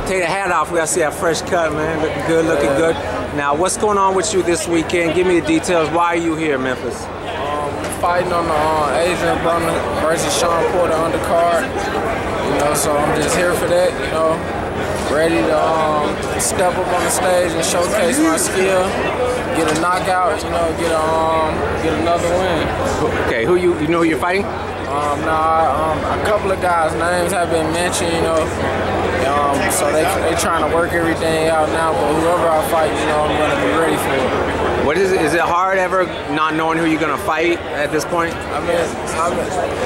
take the hat off. We gotta see that fresh cut, man. Looking good, looking good. Now, what's going on with you this weekend? Give me the details. Why are you here, Memphis? Fighting on the Broner versus Sean Porter undercard. You know, so I'm just here for that. You know, ready to step up on the stage and showcase my skill, get a knockout. You know, get another win. Okay, who you know who you're fighting? A couple of guys' names have been mentioned, you know, so they trying to work everything out now, but whoever I fight, you know, I'm going to be ready for it. What is it? Is it hard ever not knowing who you're going to fight at this point? I mean,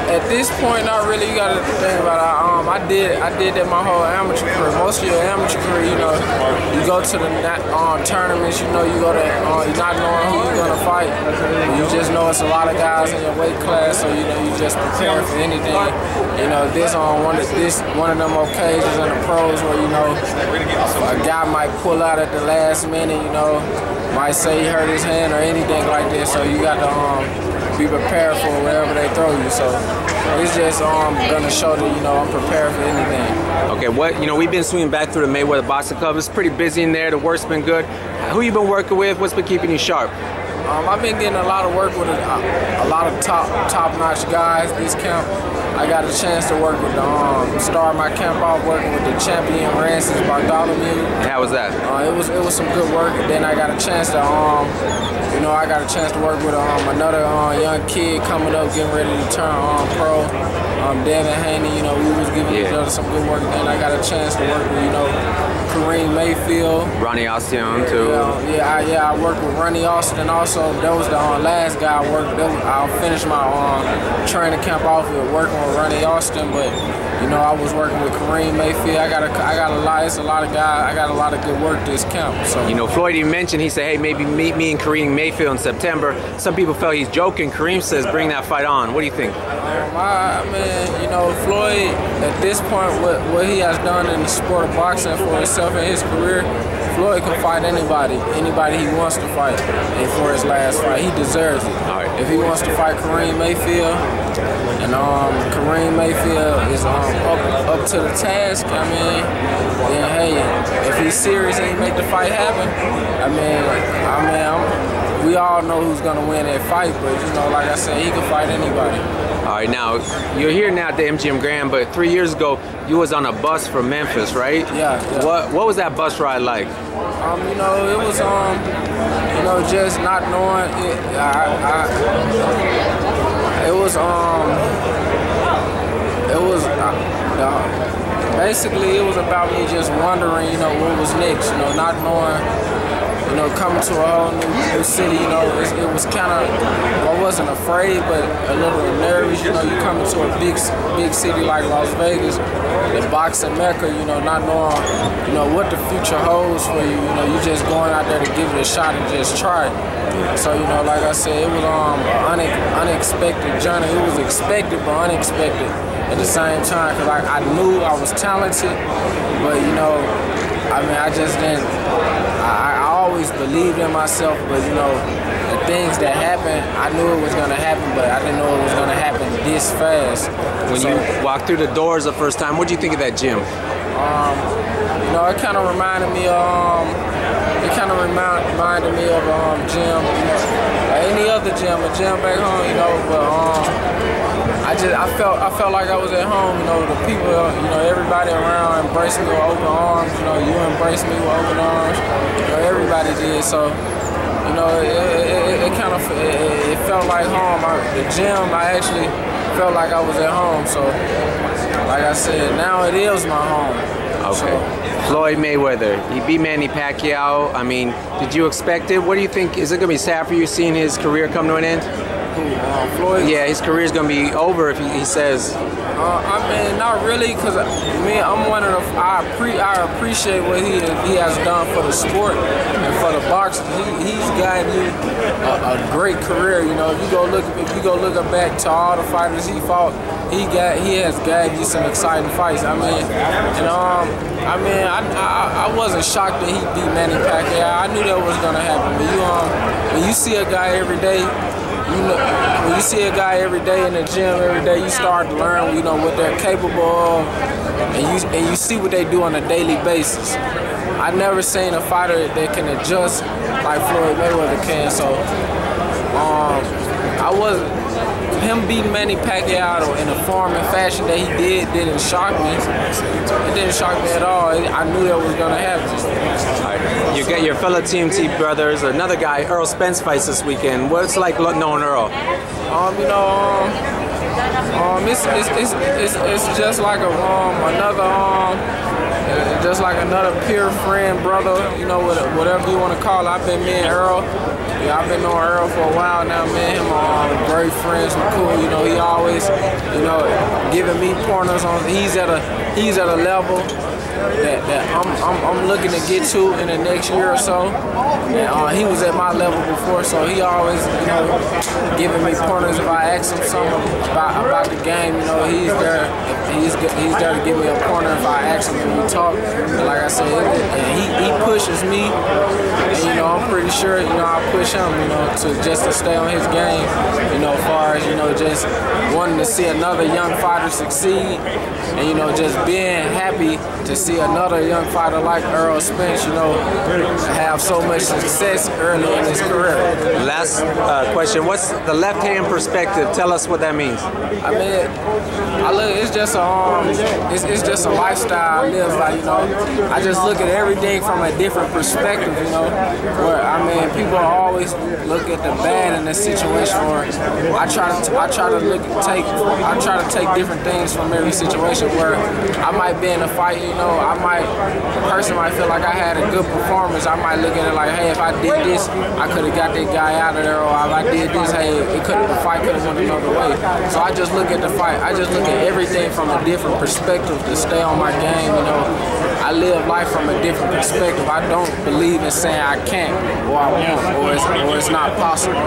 at this point, not really. You got to think about it. I did that my whole amateur career. Most of your amateur career, you know, you go to the tournaments, you know, you go to, you're not knowing who you're going to fight. You just know it's a lot of guys in your weight class, so, you know, you just prepare for anything. You know, this one of them occasions in the pros where, you know, a guy might pull out at the last minute, you know, might say he hurt his hand or anything like this, so you got to be prepared for wherever they throw you. So it's just gonna show that, you know, I'm prepared for anything. Okay, you know, we've been swinging back through the Mayweather Boxing Club. It's pretty busy in there. The work's been good. Who you been working with? What's been keeping you sharp? I've been getting a lot of work with a lot of top-notch guys this camp. I got a chance to work with start my camp off working with the champion Rancis Bartholomew. How was that? It was some good work. And then I got a chance to you know, I got a chance to work with another young kid coming up, getting ready to turn pro. Devin Haney, you know, we was giving each other some good work. Then I got a chance to work with, you know, Kareem Mayfield. Ronnie Austin too. Yeah, I worked with Ronnie Austin also. That was the last guy I worked with. I finished my training camp off with working with Ronnie Austin, but you know, I was working with Kareem Mayfield. It's a lot of guys. I got a lot of good work this camp. So you know, Floyd even mentioned, he said, hey, maybe meet me and Kareem Mayfield in September. Some people felt he's joking. Kareem says, bring that fight on. What do you think? Man, you know, Floyd, at this point, what he has done in the sport of boxing for himself and his career, Floyd can fight anybody he wants to fight. And for his last fight, he deserves it. All right. If he wants to fight Kareem Mayfield, and Kareem Mayfield is up to the task, I mean, then hey, if he's serious and he make the fight happen, we all know who's gonna win that fight, but you know, like I said, he can fight anybody. All right, now you're here now at the MGM Grand, but 3 years ago you was on a bus from Memphis, right? Yeah. What was that bus ride like? You know, it was you know, just not knowing it. Basically it was about me just wondering, you know, what was next. You know, not knowing. You know, coming to a whole new city, you know, it was kind of, I wasn't afraid, but a little nervous. You know, you come into a big city like Las Vegas, the boxing mecca, you know, not knowing, you know, what the future holds for you. You know, you just going out there to give it a shot and just try it. So, you know, like I said, it was an unexpected journey. It was expected, but unexpected at the same time, because I knew I was talented, but, you know, I mean, I just didn't, I always believed in myself, but you know, the things that happened, I knew it was gonna happen, but I didn't know it was gonna happen this fast. When you walked through the doors the first time, what did you think of that gym? You know, it kind of reminded me of, gym, you know, any other gym, a gym back home, you know, but I felt like I was at home. You know, the people, you know, everybody around embraced me with open arms. You know, you embraced me with open arms. You know, everybody did. So, you know, it felt like home. The gym, I actually felt like I was at home. So, like I said, now it is my home. Okay. So, Floyd Mayweather, he beat Manny Pacquiao. I mean, did you expect it? What do you think? Is it going to be sad for you seeing his career come to an end? Floyd? Yeah, his career is going to be over if he says. I mean, not really, because I'm one of the. I appreciate what he has done for the sport and for the boxing. He's gotten you a great career. You know, if you go look back to all the fighters he fought, he has gotten you some exciting fights. I mean, and I wasn't shocked that he beat Manny Pacquiao. I knew that was gonna happen. But when you see a guy every day, when you see a guy every day in the gym, every day, you start to learn, what they're capable of, and you see what they do on a daily basis. I never seen a fighter that can adjust like Floyd Mayweather can. So, him beating Manny Pacquiao in the form and fashion that he didn't shock me. It didn't shock me at all. I knew that was gonna happen. You get your fellow Team T brothers. Another guy, Earl Spence, fights this weekend. What's it like knowing Earl? It's just like just like another peer friend, brother. Whatever you want to call it. Me and Earl. Yeah, I've been knowing Earl for a while now. Me and him are great friends. We're cool. He always, giving me pointers on. He's at a level that I'm looking to get to in the next year or so. And, he was at my level before, so he always, giving me pointers. If I ask him something about the game, he's there. He's there to give me a pointer if I ask him and we talk. And like I said, he pushes me, and I'm pretty sure I'll push him, to stay on his game. As far as just wanting to see another young fighter succeed, and just being happy to see another young fighter like Earl Spence, have so much success early in his career. Last question: what's the left-hand perspective? Tell us what that means. It's just a lifestyle I live by. I just look at everything from a different perspective. Where people always look at the bad in the situation, or I try to take different things from every situation. Where I might be in a fight, the person might feel like I had a good performance. I might look at it like, hey, if I did this, I could have got that guy out of there, or if I did this, hey, the fight could have went another way. So I just look at the fight. I just look at everything from a different perspective to stay on my game. I live life from a different perspective. I don't believe in saying I can't, or I won't, or it's not possible.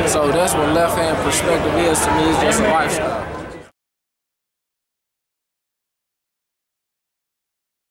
So that's what left-hand perspective is to me. It's just a lifestyle.